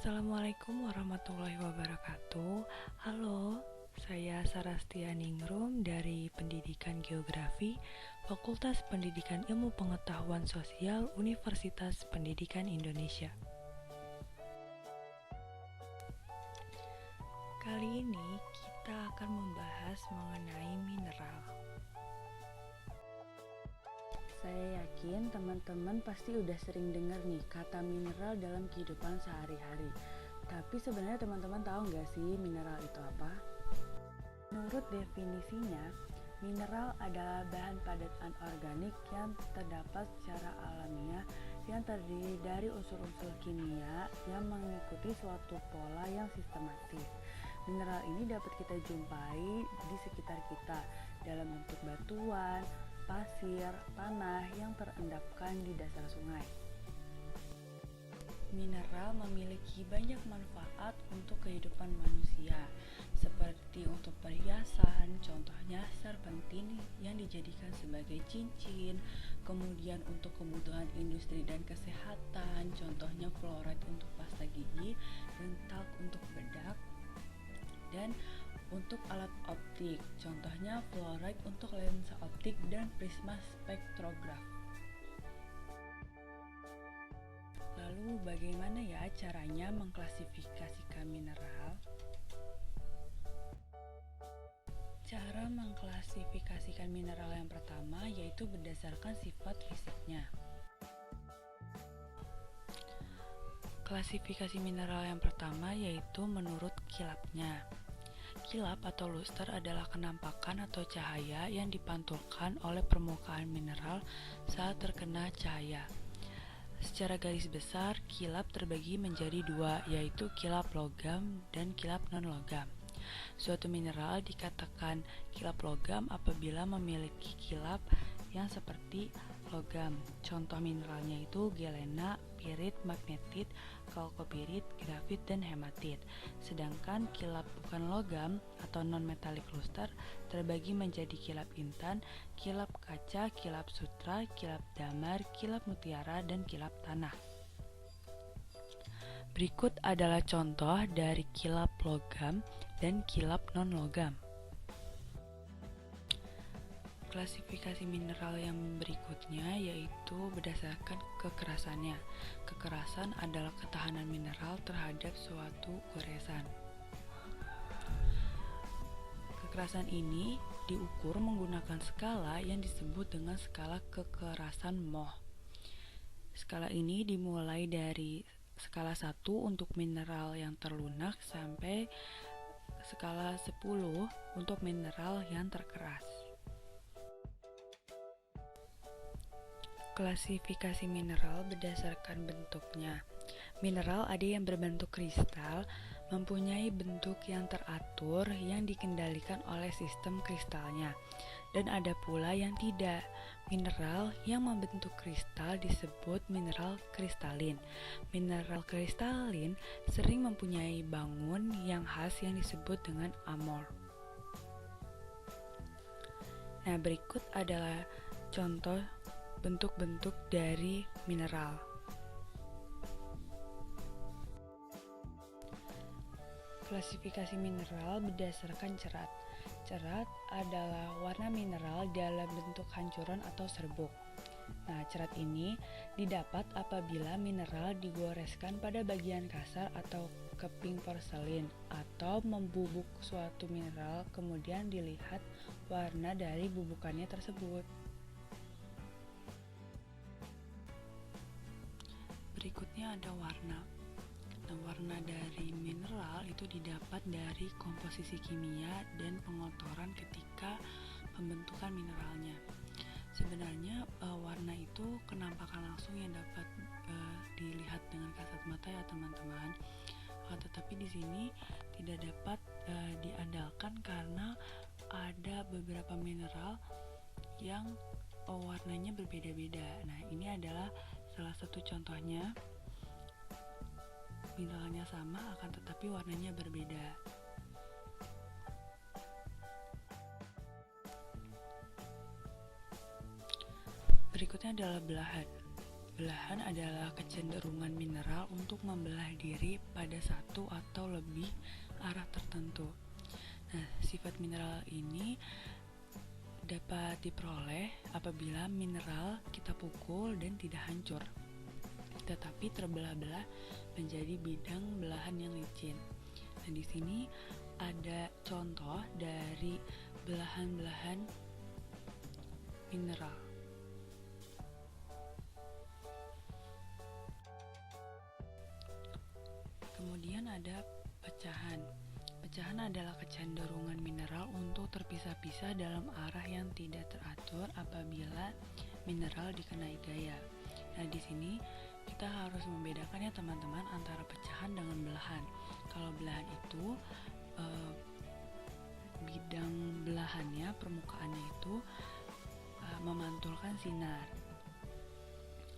Assalamualaikum warahmatullahi wabarakatuh. Halo, saya Sarastia Ningrum dari Pendidikan Geografi, Fakultas Pendidikan Ilmu Pengetahuan Sosial, Universitas Pendidikan Indonesia. Kali ini kita akan membahas mengenai mineral. Saya yakin teman-teman pasti udah sering dengar nih kata mineral dalam kehidupan sehari-hari. Tapi sebenarnya teman-teman tahu nggak sih mineral itu apa? Menurut definisinya, mineral adalah bahan padat anorganik yang terdapat secara alamiah yang terdiri dari unsur-unsur kimia yang mengikuti suatu pola yang sistematis. Mineral ini dapat kita jumpai di sekitar kita dalam bentuk batuan, pasir, tanah yang terendapkan di dasar sungai. Mineral memiliki banyak manfaat untuk kehidupan manusia, seperti untuk perhiasan, contohnya serpentin yang dijadikan sebagai cincin, kemudian untuk kebutuhan industri dan kesehatan, contohnya fluoride untuk pasta gigi, dan talc untuk bedak, dan untuk alat optik, contohnya fluoride untuk lensa optik dan prisma spektrograf. Lalu bagaimana ya caranya mengklasifikasikan mineral? Cara mengklasifikasikan mineral yang pertama yaitu berdasarkan sifat fisiknya. Klasifikasi mineral yang pertama yaitu menurut kilapnya. Kilap atau luster adalah kenampakan atau cahaya yang dipantulkan oleh permukaan mineral saat terkena cahaya. Secara garis besar, kilap terbagi menjadi dua, yaitu kilap logam dan kilap non-logam. Suatu mineral dikatakan kilap logam apabila memiliki kilap yang seperti logam. Contoh mineralnya itu galena, pirit, magnetit, kalkopirit, grafit, dan hematit. Sedangkan kilap bukan logam atau non-metallic luster terbagi menjadi kilap intan, kilap kaca, kilap sutra, kilap damar, kilap mutiara, dan kilap tanah. Berikut adalah contoh dari kilap logam dan kilap non-logam. Klasifikasi mineral yang berikutnya yaitu berdasarkan kekerasannya. Kekerasan adalah ketahanan mineral terhadap suatu goresan. Kekerasan ini diukur menggunakan skala yang disebut dengan skala kekerasan Mohs. Skala ini dimulai dari skala 1 untuk mineral yang terlunak sampai skala 10 untuk mineral yang terkeras. Klasifikasi mineral berdasarkan bentuknya. Mineral ada yang berbentuk kristal, mempunyai bentuk yang teratur yang dikendalikan oleh sistem kristalnya, dan ada pula yang tidak. Mineral yang membentuk kristal disebut mineral kristalin. Mineral kristalin sering mempunyai bangun yang khas yang disebut dengan amor. Nah, berikut adalah contoh bentuk-bentuk dari mineral. Klasifikasi mineral berdasarkan cerat. Cerat adalah warna mineral dalam bentuk hancuran atau serbuk. Nah, cerat ini didapat apabila mineral digoreskan pada bagian kasar atau keping porselin atau membubuk suatu mineral, kemudian dilihat warna dari bubukannya tersebut. Berikutnya ada warna. Nah, warna dari mineral itu didapat dari komposisi kimia dan pengotoran ketika pembentukan mineralnya. Sebenarnya warna itu kenampakan langsung yang dapat dilihat dengan kasat mata ya teman-teman. Tetapi di sini tidak dapat diandalkan karena ada beberapa mineral yang warnanya berbeda-beda. Nah, ini adalah salah satu contohnya. Mineralnya sama akan tetapi warnanya berbeda. Berikutnya adalah belahan. Belahan adalah kecenderungan mineral untuk membelah diri pada satu atau lebih arah tertentu. Nah, sifat mineral ini dapat diperoleh apabila mineral kita pukul dan tidak hancur, tetapi terbelah-belah menjadi bidang belahan yang licin. Nah, di sini ada contoh dari belahan-belahan mineral. Kemudian ada pecahan. Pecahan adalah kecenderungan mineral untuk terpisah-pisah dalam arah yang tidak teratur apabila mineral dikenai gaya. Nah, di sini kita harus membedakan ya teman-teman antara pecahan dengan belahan. Kalau belahan itu bidang belahannya, permukaannya itu memantulkan sinar.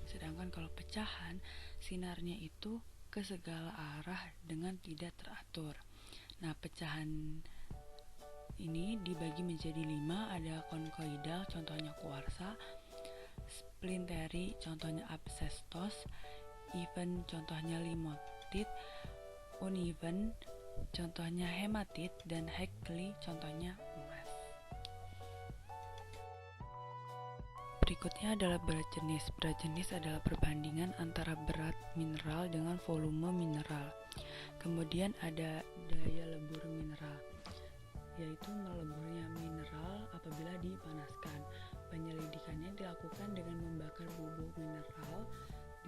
Sedangkan kalau pecahan, sinarnya itu ke segala arah dengan tidak teratur. Nah, pecahan ini dibagi menjadi 5, ada konkoidal, contohnya kuarsa, splinteri, contohnya asbestos, even, contohnya limotit, uneven, contohnya hematit, dan hekli, contohnya emas. Berikutnya adalah berat jenis. Berat jenis adalah perbandingan antara berat mineral dengan volume mineral. Kemudian ada daya lebur mineral, yaitu meleburnya mineral apabila dipanaskan. Penyelidikannya dilakukan dengan membakar bubuk mineral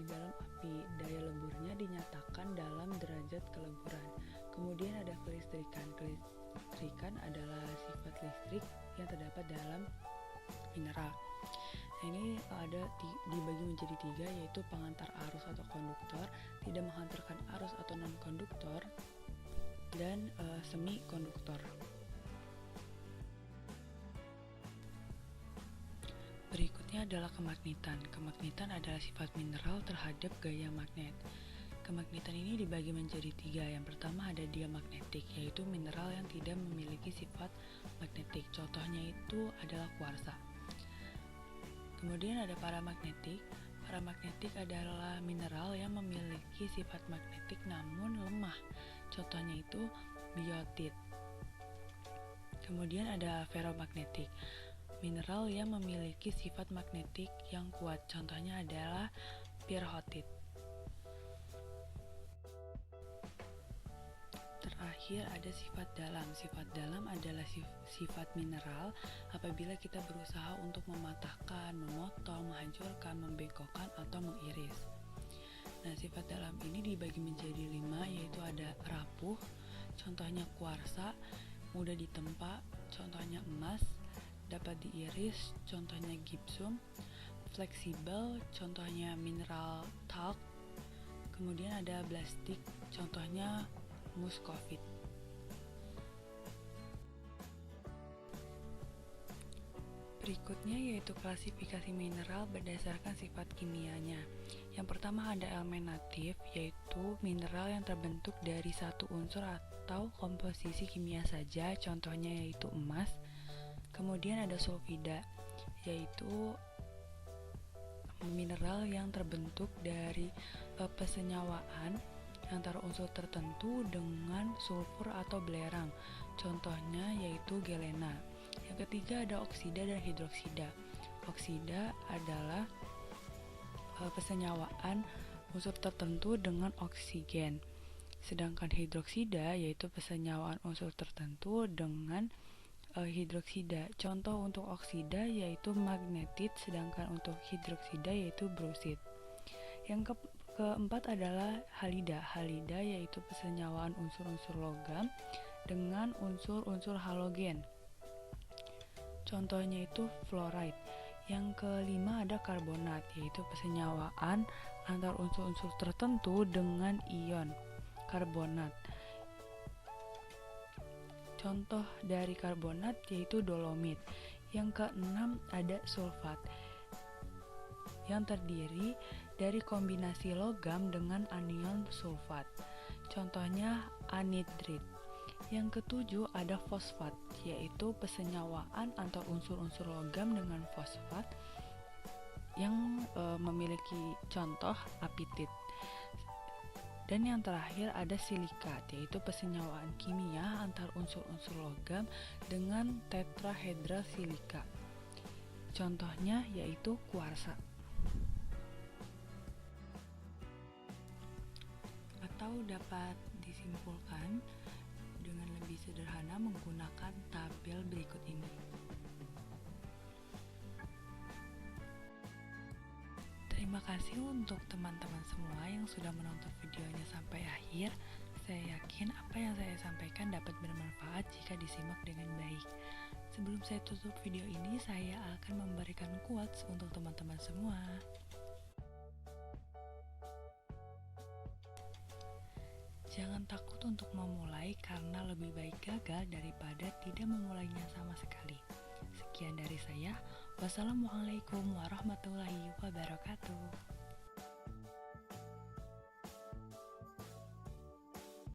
di dalam api. Daya leburnya dinyatakan dalam derajat keleburan. Kemudian ada kelistrikan. Kelistrikan adalah sifat listrik yang terdapat dalam mineral. Nah, ini ada dibagi menjadi 3, yaitu pengantar arus atau konduktor, tidak menghantarkan arus atau non-konduktor, dan semi-konduktor. Berikutnya adalah kemagnetan. Kemagnetan adalah sifat mineral terhadap gaya magnet. Kemagnetan ini dibagi menjadi 3. Yang pertama ada diamagnetik, yaitu mineral yang tidak memiliki sifat magnetik. Contohnya itu adalah kuarsa. Kemudian ada paramagnetik. Paramagnetik adalah mineral yang memiliki sifat magnetik namun lemah. Contohnya itu biotit. Kemudian ada ferromagnetik. Mineral yang memiliki sifat magnetik yang kuat. Contohnya adalah pyrrhotit. Terakhir ada sifat dalam. Sifat dalam adalah sifat mineral apabila kita berusaha untuk mematahkan, memotong, menghancurkan, membengkokkan, atau mengiris. Nah, sifat dalam ini dibagi menjadi 5, yaitu ada rapuh, contohnya kuarsa, mudah ditempa, contohnya emas, dapat diiris, contohnya gipsum, fleksibel, contohnya mineral talc, kemudian ada blastik, contohnya muskovit. Berikutnya yaitu klasifikasi mineral berdasarkan sifat kimianya. Yang pertama ada elemen-natif, yaitu mineral yang terbentuk dari satu unsur atau komposisi kimia saja, contohnya yaitu emas. Kemudian ada sulfida, yaitu mineral yang terbentuk dari persenyawaan antara unsur tertentu dengan sulfur atau belerang, contohnya yaitu galena. Yang ketiga ada oksida dan hidroksida. Oksida adalah persenyawaan unsur tertentu dengan oksigen, sedangkan hidroksida yaitu persenyawaan unsur tertentu dengan hidroksida. Contoh untuk oksida yaitu magnetit, sedangkan untuk hidroksida yaitu brusit. Yang keempat adalah halida. Halida yaitu persenyawaan unsur-unsur logam dengan unsur-unsur halogen. Contohnya itu fluoride. Yang kelima ada karbonat, yaitu persenyawaan antar unsur-unsur tertentu dengan ion karbonat. Contoh dari karbonat yaitu dolomit. Yang keenam ada sulfat, yang terdiri dari kombinasi logam dengan anion sulfat. Contohnya anhidrit. Yang ketujuh ada fosfat, yaitu persenyawaan antar unsur-unsur logam dengan fosfat. yang memiliki contoh apitit. Dan yang terakhir ada silikat, yaitu persenyawaan kimia antar unsur-unsur logam dengan tetrahedral silika. Contohnya yaitu kuarsa. Atau dapat disimpulkan dengan lebih sederhana menggunakan tabel berikut ini. Terima kasih untuk teman-teman semua yang sudah menonton videonya sampai akhir. Saya yakin apa yang saya sampaikan dapat bermanfaat jika disimak dengan baik. Sebelum saya tutup video ini, saya akan memberikan quotes untuk teman-teman semua. Jangan takut untuk memulai karena lebih baik gagal daripada tidak memulainya sama sekali. Sekian dari saya. Wassalamualaikum warahmatullahi wabarakatuh.